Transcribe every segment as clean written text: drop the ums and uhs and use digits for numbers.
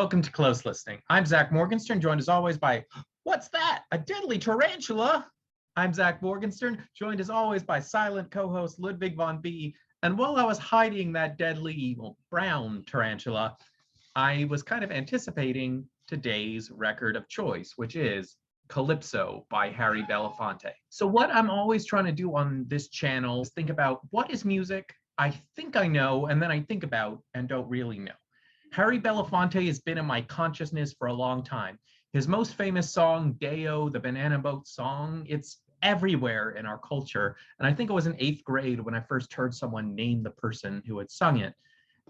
Welcome to Close Listening. I'm Zach Morgenstern, joined as always by, what's that? A deadly tarantula? I'm Zach Morgenstern, joined as always by silent co-host Ludwig von B. And while I was hiding that deadly evil brown tarantula, I was kind of anticipating today's record of choice, which is Calypso by Harry Belafonte. So what I'm always trying to do on this channel is think about what is music I think I know, and then I think about and don't really know. Harry Belafonte has been in my consciousness for a long time. His most famous song, Deo, the Banana Boat song, it's everywhere in our culture. And I think it was in 8th grade when I first heard someone name the person who had sung it.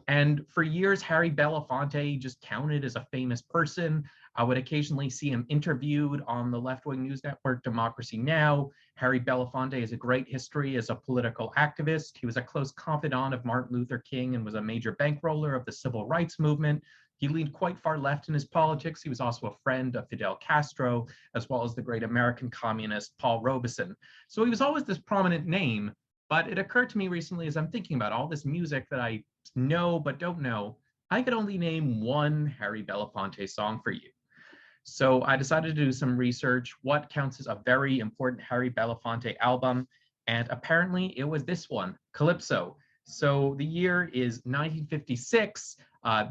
And for years, Harry Belafonte just counted as a famous person. I would occasionally see him interviewed on the left-wing news network Democracy Now! Harry Belafonte has a great history as a political activist. He was a close confidant of Martin Luther King and was a major bankroller of the civil rights movement. He leaned quite far left in his politics. He was also a friend of Fidel Castro, as well as the great American communist Paul Robeson. So he was always this prominent name. But it occurred to me recently as I'm thinking about all this music that I know but don't know, I could only name one Harry Belafonte song for you. So I decided to do some research, what counts as a very important Harry Belafonte album, and apparently it was this one, Calypso. So the year is 1956.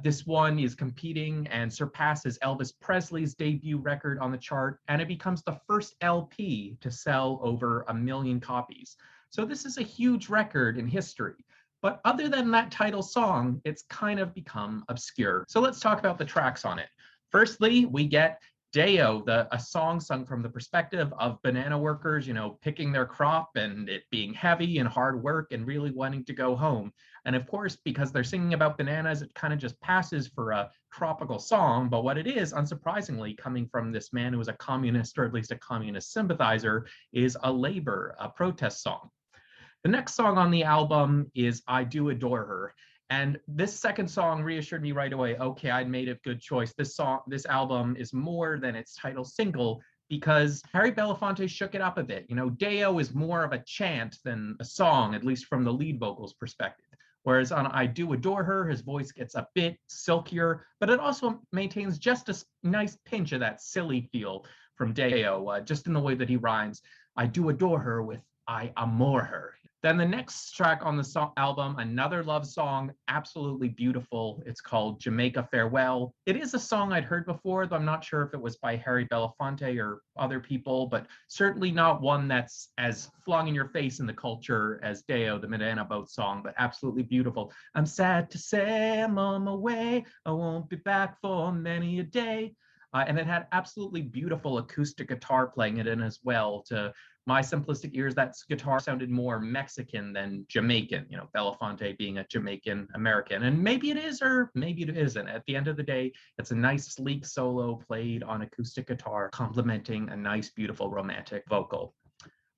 This one is competing and surpasses Elvis Presley's debut record on the chart, and it becomes the first LP to sell over 1 million copies. So this is a huge record in history. But other than that title song, it's kind of become obscure. So let's talk about the tracks on it. Firstly, we get Deo, a song sung from the perspective of banana workers, picking their crop and it being heavy and hard work and really wanting to go home. And of course, because they're singing about bananas, it kind of just passes for a tropical song. But what it is, unsurprisingly, coming from this man who was a communist, or at least a communist sympathizer, is a protest song. The next song on the album is I Do Adore Her. And this second song reassured me right away, okay, I'd made a good choice. This album is more than its title single because Harry Belafonte shook it up a bit. Deo is more of a chant than a song, at least from the lead vocals perspective. Whereas on I Do Adore Her, his voice gets a bit silkier, but it also maintains just a nice pinch of that silly feel from Deo, just in the way that he rhymes. I do adore her with I amore her. Then the next track on the album, another love song, absolutely beautiful. It's called Jamaica Farewell. It is a song I'd heard before, though I'm not sure if it was by Harry Belafonte or other people, but certainly not one that's as flung in your face in the culture as Deo, the Banana Boat song, but absolutely beautiful. I'm sad to say I'm on my way. I won't be back for many a day. And it had absolutely beautiful acoustic guitar playing it in as well. To my simplistic ears, that guitar sounded more Mexican than Jamaican, Belafonte being a Jamaican American. And maybe it is, or maybe it isn't. At the end of the day, it's a nice, sleek solo played on acoustic guitar, complementing a nice, beautiful, romantic vocal.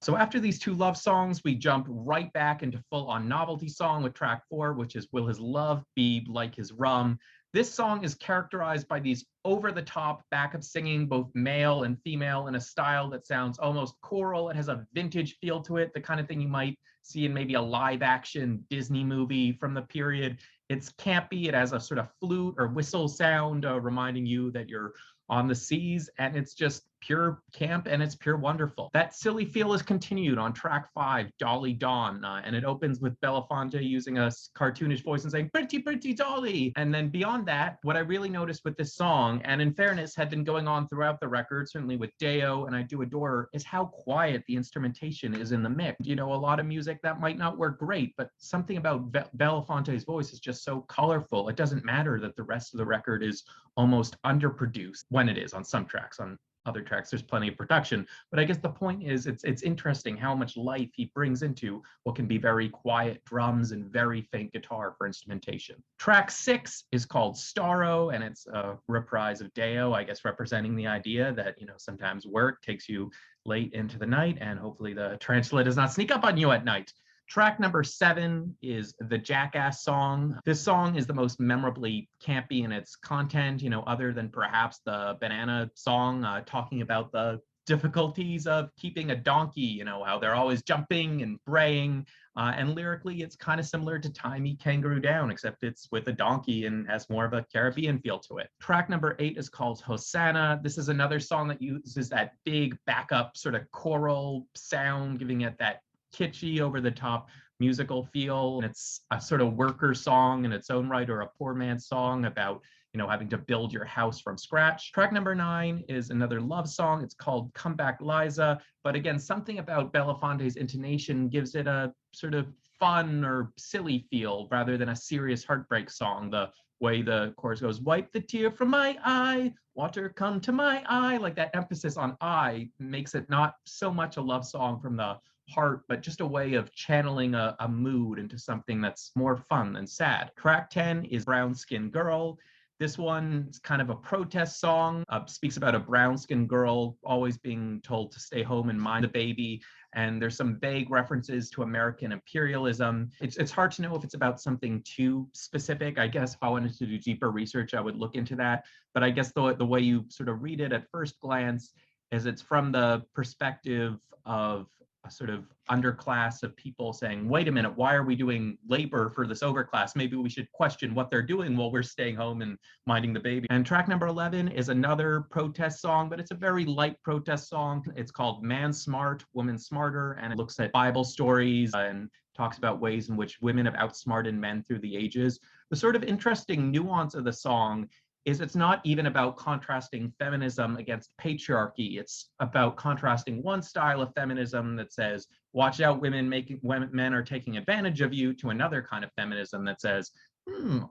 So after these two love songs, we jump right back into full-on novelty song with track 4, which is Will His Love Be Like His Rum? This song is characterized by these over-the-top backup singing, both male and female, in a style that sounds almost choral. It has a vintage feel to it, the kind of thing you might see in maybe a live-action Disney movie from the period. It's campy. It has a sort of flute or whistle sound reminding you that you're on the seas, and it's just pure camp, and it's pure wonderful. That silly feel is continued on track 5, Dolly Dawn, and it opens with Belafonte using a cartoonish voice and saying, pretty, pretty Dolly. And then beyond that, what I really noticed with this song, and in fairness had been going on throughout the record, certainly with Deo and I Do Adore Her, is how quiet the instrumentation is in the mix. A lot of music that might not work great, but something about Belafonte's voice is just so colorful. It doesn't matter that the rest of the record is almost underproduced, when it is on some tracks. On other tracks, there's plenty of production. But I guess the point is, it's interesting how much life he brings into what can be very quiet drums and very faint guitar for instrumentation. Track 6 is called Starro, and it's a reprise of Deo, I guess representing the idea that, sometimes work takes you late into the night, and hopefully the tarantula does not sneak up on you at night. Track number 7 is the Jackass song. This song is the most memorably campy in its content, other than perhaps the banana song talking about the difficulties of keeping a donkey, how they're always jumping and braying. And lyrically, it's kind of similar to Tie Me Kangaroo Down, except it's with a donkey and has more of a Caribbean feel to it. Track number 8 is called Hosanna. This is another song that uses that big backup sort of choral sound, giving it that kitschy, over the top musical feel. And it's a sort of worker song in its own right, or a poor man's song about having to build your house from scratch. Track number 9 is another love song. It's called Come Back Liza. But again, something about Belafonte's intonation gives it a sort of fun or silly feel rather than a serious heartbreak song. The way the chorus goes, wipe the tear from my eye, water come to my eye, like that emphasis on I makes it not so much a love song from the heart, but just a way of channeling a mood into something that's more fun than sad. Track 10 is Brown Skin Girl. This one is kind of a protest song, speaks about a brown-skinned girl always being told to stay home and mind the baby. And there's some vague references to American imperialism. It's hard to know if it's about something too specific. I guess if I wanted to do deeper research, I would look into that. But I guess the way you sort of read it at first glance is it's from the perspective of a sort of underclass of people saying, wait a minute, why are we doing labor for this overclass? Maybe we should question what they're doing while we're staying home and minding the baby. And track number 11 is another protest song, but it's a very light protest song. It's called Man Smart, Woman Smarter, and it looks at Bible stories and talks about ways in which women have outsmarted men through the ages. The sort of interesting nuance of the song is it's not even about contrasting feminism against patriarchy. It's about contrasting one style of feminism that says, watch out, men are taking advantage of you, to another kind of feminism that says,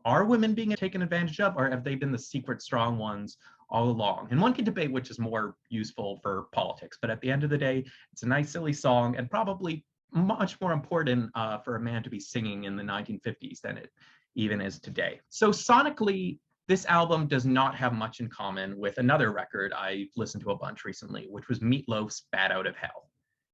are women being taken advantage of, or have they been the secret strong ones all along? And one can debate which is more useful for politics, but at the end of the day, it's a nice, silly song, and probably much more important for a man to be singing in the 1950s than it even is today. So sonically, this album does not have much in common with another record I listened to a bunch recently, which was Meat Loaf's Bat Out of Hell.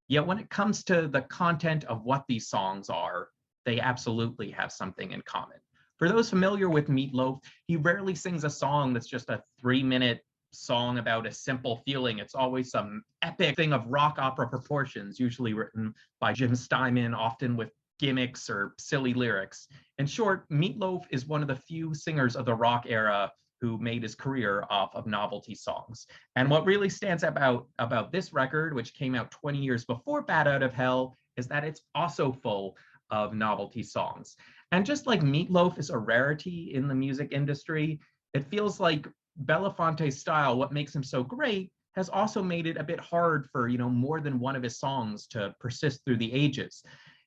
Yet when it comes to the content of what these songs are, they absolutely have something in common. For those familiar with Meat Loaf, he rarely sings a song that's just a 3-minute song about a simple feeling. It's always some epic thing of rock opera proportions, usually written by Jim Steinman, often with gimmicks or silly lyrics. In short, Meat Loaf is one of the few singers of the rock era who made his career off of novelty songs. And what really stands about this record, which came out 20 years before Bat Out of Hell, is that it's also full of novelty songs. And just like Meat Loaf is a rarity in the music industry, it feels like Belafonte's style, what makes him so great, has also made it a bit hard for, more than one of his songs to persist through the ages.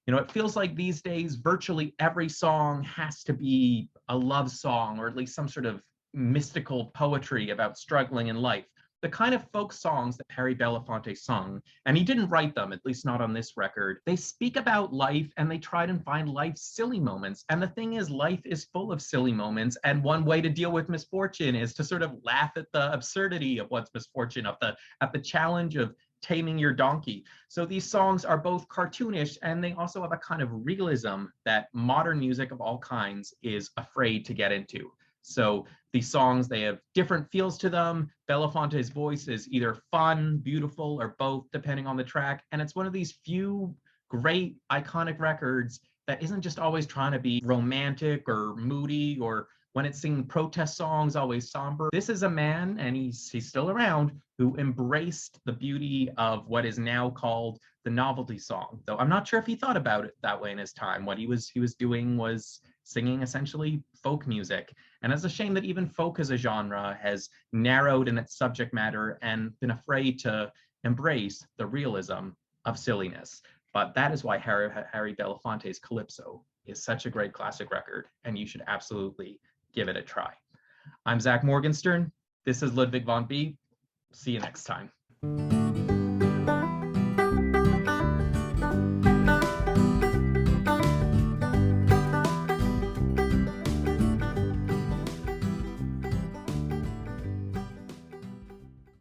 It feels like these days, virtually every song has to be a love song, or at least some sort of mystical poetry about struggling in life. The kind of folk songs that Harry Belafonte sung, and he didn't write them, at least not on this record, they speak about life and they try to find life's silly moments. And the thing is, life is full of silly moments. And one way to deal with misfortune is to sort of laugh at the absurdity of one's misfortune, at the challenge of taming your donkey. So these songs are both cartoonish, and they also have a kind of realism that modern music of all kinds is afraid to get into. So these songs, they have different feels to them. Belafonte's voice is either fun, beautiful, or both, depending on the track. And it's one of these few great, iconic records that isn't just always trying to be romantic or moody, or when it's singing protest songs, always somber. This is a man, and he's still around, who embraced the beauty of what is now called the novelty song. Though I'm not sure if he thought about it that way in his time. What he was doing was singing essentially folk music. And it's a shame that even folk as a genre has narrowed in its subject matter and been afraid to embrace the realism of silliness. But that is why Harry Belafonte's Calypso is such a great classic record, and you should absolutely give it a try. I'm Zach Morgenstern. This is Ludwig von B. See you next time.